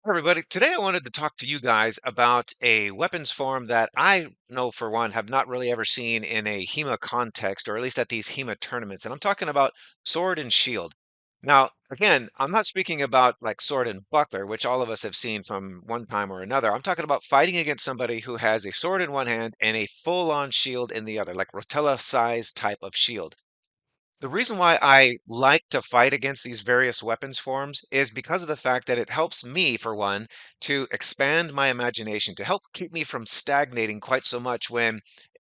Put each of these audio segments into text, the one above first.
Hi, everybody. Today I wanted to talk to you guys about a weapons form that I know for one have not really ever seen in a HEMA context, or at least at these HEMA tournaments. And I'm talking about sword and shield. Now, again, I'm not speaking about like sword and buckler, which all of us have seen from one time or another. I'm talking about fighting against somebody who has a sword in one hand and a full-on shield in the other, like rotella size type of shield. The reason why I like to fight against these various weapons forms is because of the fact that it helps me, for one, to expand my imagination, to help keep me from stagnating quite so much when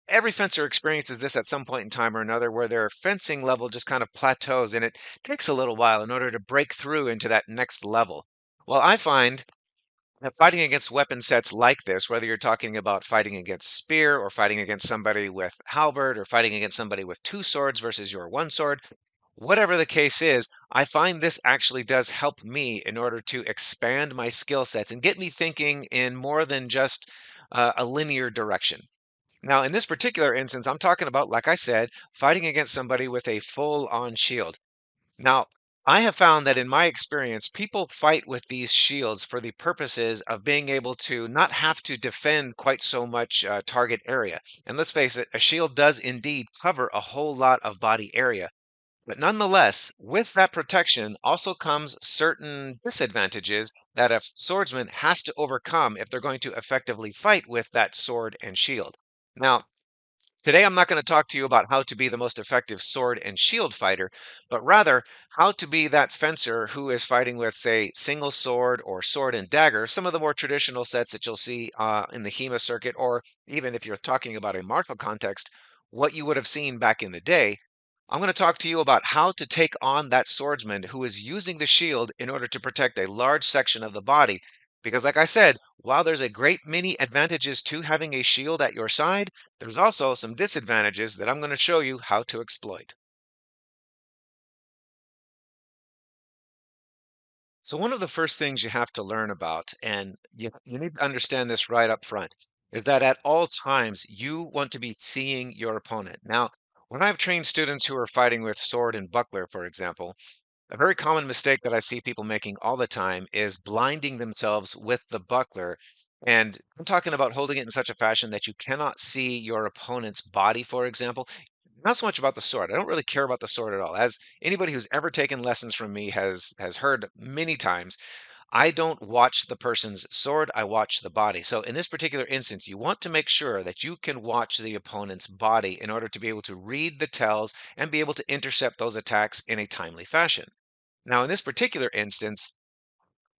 every fencer experiences this at some point in time or another, where their fencing level just kind of plateaus and it takes a little while in order to break through into that next level. Well, I find fighting against weapon sets like this, whether you're talking about fighting against spear or fighting against somebody with halberd or fighting against somebody with two swords versus your one sword, whatever the case is, I find this actually does help me in order to expand my skill sets and get me thinking in more than just a linear direction. Now, in this particular instance, I'm talking about, like I said, fighting against somebody with a full on shield. Now, I have found that in my experience, people fight with these shields for the purposes of being able to not have to defend quite so much target area. And let's face it, a shield does indeed cover a whole lot of body area. But nonetheless, with that protection also comes certain disadvantages that a swordsman has to overcome if they're going to effectively fight with that sword and shield. Now, today, I'm not going to talk to you about how to be the most effective sword and shield fighter, but rather how to be that fencer who is fighting with, say, single sword or sword and dagger, some of the more traditional sets that you'll see in the HEMA circuit, or even if you're talking about a martial context, what you would have seen back in the day. I'm going to talk to you about how to take on that swordsman who is using the shield in order to protect a large section of the body. Because, like I said, while there's a great many advantages to having a shield at your side, there's also some disadvantages that I'm going to show you how to exploit. So one of the first things you have to learn about, and you need to understand this right up front, is that at all times you want to be seeing your opponent. Now, when I've trained students who are fighting with sword and buckler, for example, a very common mistake that I see people making all the time is blinding themselves with the buckler. And I'm talking about holding it in such a fashion that you cannot see your opponent's body, for example. Not so much about the sword. I don't really care about the sword at all. As anybody who's ever taken lessons from me has heard many times, I don't watch the person's sword, I watch the body. So in this particular instance, you want to make sure that you can watch the opponent's body in order to be able to read the tells and be able to intercept those attacks in a timely fashion. Now, in this particular instance,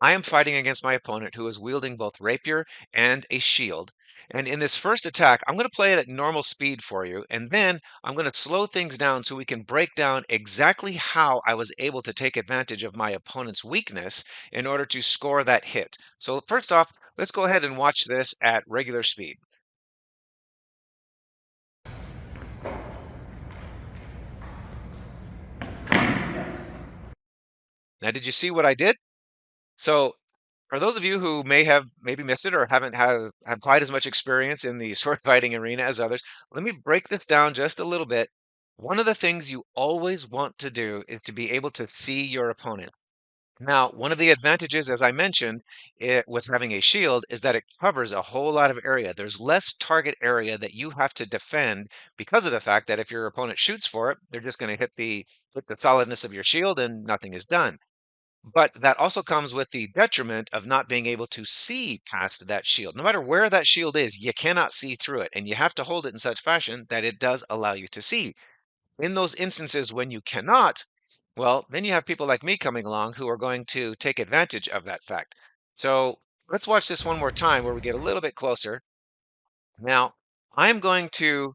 I am fighting against my opponent who is wielding both rapier and a shield. And in this first attack, I'm going to play it at normal speed for you, and then I'm going to slow things down so we can break down exactly how I was able to take advantage of my opponent's weakness in order to score that hit. So first off, let's go ahead and watch this at regular speed. Now, did you see what I did? So for those of you who may have maybe missed it or haven't have quite as much experience in the sword fighting arena as others, let me break this down just a little bit. One of the things you always want to do is to be able to see your opponent. Now, one of the advantages, as I mentioned, with having a shield is that it covers a whole lot of area. There's less target area that you have to defend because of the fact that if your opponent shoots for it, they're just going to hit the solidness of your shield and nothing is done. But that also comes with the detriment of not being able to see past that shield. No matter where that shield is, you cannot see through it, and you have to hold it in such fashion that it does allow you to see. In those instances when you cannot, well, then you have people like me coming along who are going to take advantage of that fact. So let's watch this one more time where we get a little bit closer. Now, I'm going to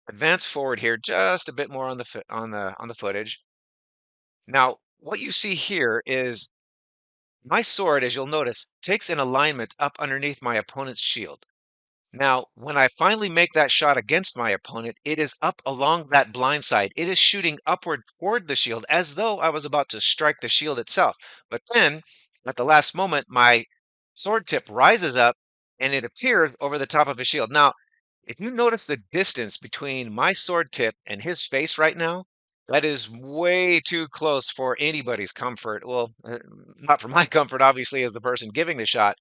advance forward here just a bit more on the footage. Now, what you see here is my sword, as you'll notice, takes an alignment up underneath my opponent's shield. Now, when I finally make that shot against my opponent, it is up along that blind side. It is shooting upward toward the shield as though I was about to strike the shield itself. But then, at the last moment, my sword tip rises up and it appears over the top of his shield. Now, if you notice the distance between my sword tip and his face right now, That is way too close for anybody's comfort. Well, not for my comfort, obviously, as the person giving the shot,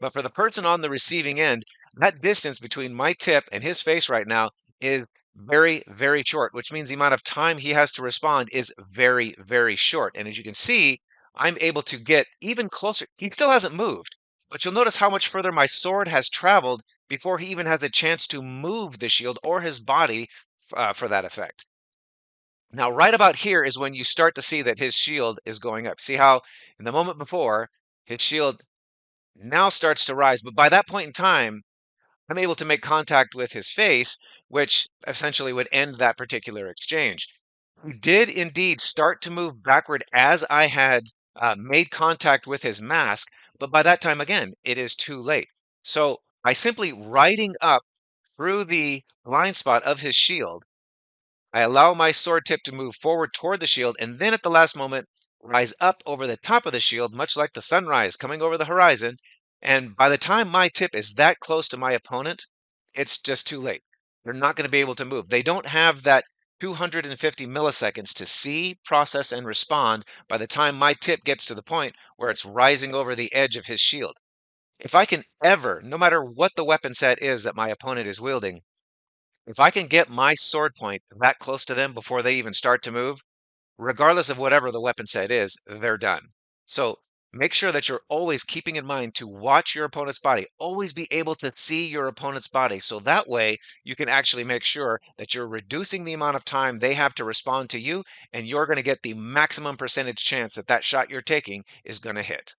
but for the person on the receiving end, that distance between my tip and his face right now is very, very short, which means the amount of time he has to respond is very, very short. And as you can see, I'm able to get even closer. He still hasn't moved, but you'll notice how much further my sword has traveled before he even has a chance to move the shield or his body for that effect. Now, right about here is when you start to see that his shield is going up. See how in the moment before, his shield now starts to rise, but by that point in time, I'm able to make contact with his face, which essentially would end that particular exchange. He did indeed start to move backward as I had made contact with his mask, but by that time, again, it is too late. So by simply riding up through the blind spot of his shield, I allow my sword tip to move forward toward the shield, and then at the last moment, rise up over the top of the shield, much like the sunrise coming over the horizon. And by the time my tip is that close to my opponent, it's just too late. They're not going to be able to move. They don't have that 250 milliseconds to see, process, and respond by the time my tip gets to the point where it's rising over the edge of his shield. If I can ever, no matter what the weapon set is that my opponent is wielding, if I can get my sword point that close to them before they even start to move, regardless of whatever the weapon set is, they're done. So make sure that you're always keeping in mind to watch your opponent's body. Always be able to see your opponent's body. So that way you can actually make sure that you're reducing the amount of time they have to respond to you, and you're going to get the maximum percentage chance that that shot you're taking is going to hit.